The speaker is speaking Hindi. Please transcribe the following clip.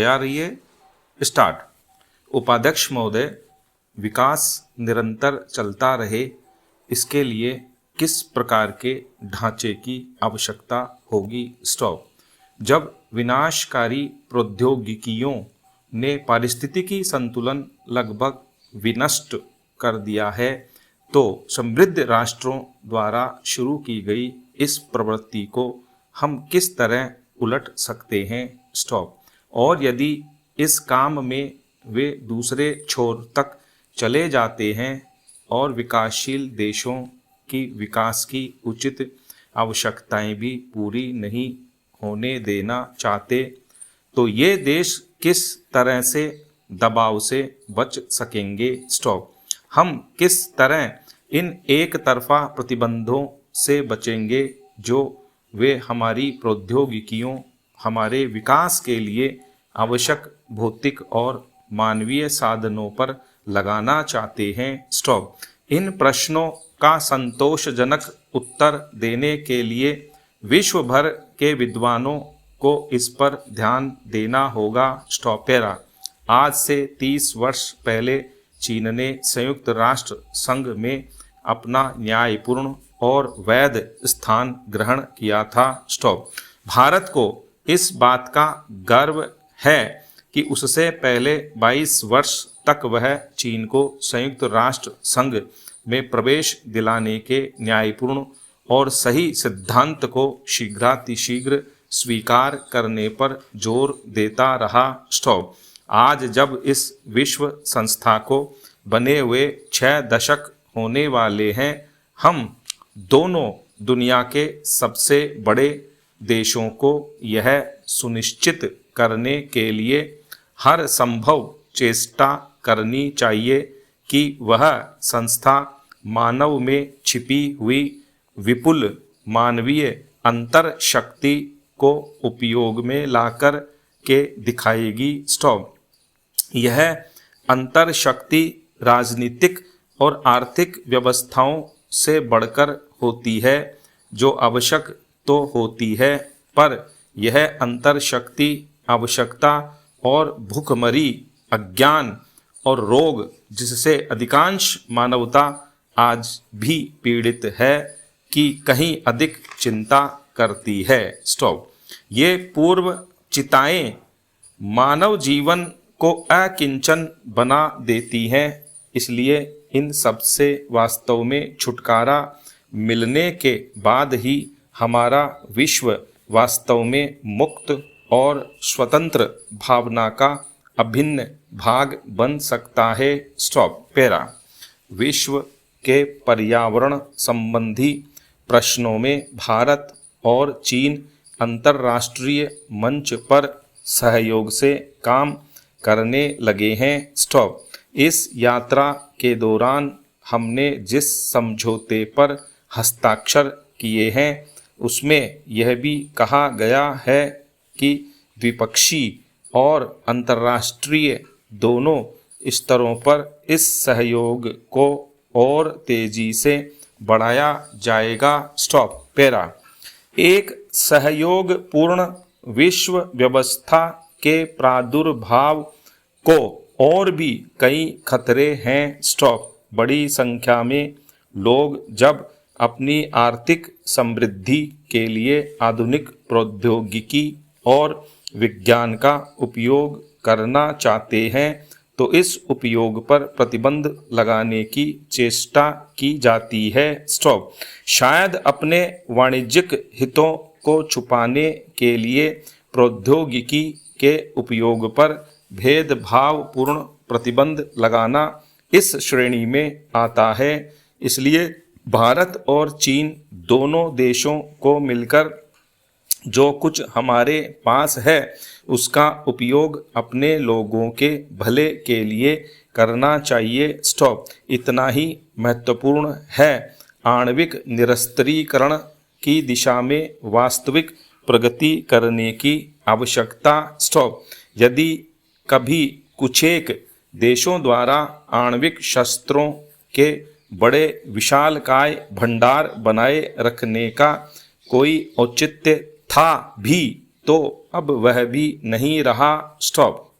तैयार रहिए। स्टार्ट। उपाध्यक्ष महोदय, विकास निरंतर चलता रहे, इसके लिए किस प्रकार के ढांचे की आवश्यकता होगी? स्टॉप। जब विनाशकारी प्रौद्योगिकियों ने पारिस्थितिकी संतुलन लगभग विनष्ट कर दिया है, तो समृद्ध राष्ट्रों द्वारा शुरू की गई इस प्रवृत्ति को हम किस तरह उलट सकते हैं? स्टॉप। और यदि इस काम में वे दूसरे छोर तक चले जाते हैं और विकासशील देशों की विकास की उचित आवश्यकताएं भी पूरी नहीं होने देना चाहते, तो ये देश किस तरह से दबाव से बच सकेंगे? स्टॉप। हम किस तरह इन एक तरफा प्रतिबंधों से बचेंगे जो वे हमारी प्रौद्योगिकियों, हमारे विकास के लिए आवश्यक भौतिक और मानवीय साधनों पर लगाना चाहते हैं? स्टॉप। इन प्रश्नों का संतोषजनक उत्तर देने के लिए विश्व भर के विद्वानों को इस पर ध्यान देना होगा। स्टॉप। पैरा। आज से 30 वर्ष पहले चीन ने संयुक्त राष्ट्र संघ में अपना न्यायपूर्ण और वैध स्थान ग्रहण किया था। स्टॉप। भारत को इस बात का गर्व है कि उससे पहले 22 वर्ष तक वह चीन को संयुक्त राष्ट्र संघ में प्रवेश दिलाने के न्यायपूर्ण और सही सिद्धांत को शीघ्रातिशीघ्र स्वीकार करने पर जोर देता रहा। स्टॉप। आज जब इस विश्व संस्था को बने हुए 6 दशक होने वाले हैं, हम दोनों दुनिया के सबसे बड़े देशों को यह सुनिश्चित करने के लिए हर संभव चेष्टा करनी चाहिए कि वह संस्था मानव में छिपी हुई विपुल मानवीय अंतर शक्ति को उपयोग में लाकर के दिखाएगी। स्टॉप। यह अंतर शक्ति राजनीतिक और आर्थिक व्यवस्थाओं से बढ़कर होती है, जो आवश्यक तो होती है, पर यह अंतर शक्ति आवश्यकता और भूखमरी, अज्ञान और रोग जिससे अधिकांश मानवता आज भी पीड़ित है कि कहीं अधिक चिंता करती है। स्टॉप। ये पूर्व चिताएं मानव जीवन को अकिंचन बना देती हैं, इसलिए इन सब से वास्तव में छुटकारा मिलने के बाद ही हमारा विश्व वास्तव में मुक्त और स्वतंत्र भावना का अभिन्न भाग बन सकता है। स्टॉप। पैरा। विश्व के पर्यावरण संबंधी प्रश्नों में भारत और चीन अंतर्राष्ट्रीय मंच पर सहयोग से काम करने लगे हैं। स्टॉप। इस यात्रा के दौरान हमने जिस समझौते पर हस्ताक्षर किए हैं, उसमें यह भी कहा गया है कि द्विपक्षीय और अंतर्राष्ट्रीय दोनों स्तरों पर इस सहयोग को और तेजी से बढ़ाया जाएगा। स्टॉप। पैरा। एक सहयोगपूर्ण विश्व व्यवस्था के प्रादुर्भाव को और भी कई खतरे हैं। स्टॉप। बड़ी संख्या में लोग जब अपनी आर्थिक समृद्धि के लिए आधुनिक प्रौद्योगिकी और विज्ञान का उपयोग करना चाहते हैं, तो इस उपयोग पर प्रतिबंध लगाने की चेष्टा की जाती है। स्टॉप। शायद अपने वाणिज्यिक हितों को छुपाने के लिए प्रौद्योगिकी के उपयोग पर भेदभावपूर्ण प्रतिबंध लगाना इस श्रेणी में आता है। इसलिए भारत और चीन दोनों देशों को मिलकर जो कुछ हमारे पास है, उसका उपयोग अपने लोगों के भले के लिए करना चाहिए। स्टॉप। इतना ही महत्वपूर्ण है आणविक निरस्त्रीकरण की दिशा में वास्तविक प्रगति करने की आवश्यकता। स्टॉप। यदि कभी कुछेक देशों द्वारा आणविक शस्त्रों के बड़े विशालकाय भंडार बनाए रखने का कोई औचित्य था भी, तो अब वह भी नहीं रहा। स्टॉप।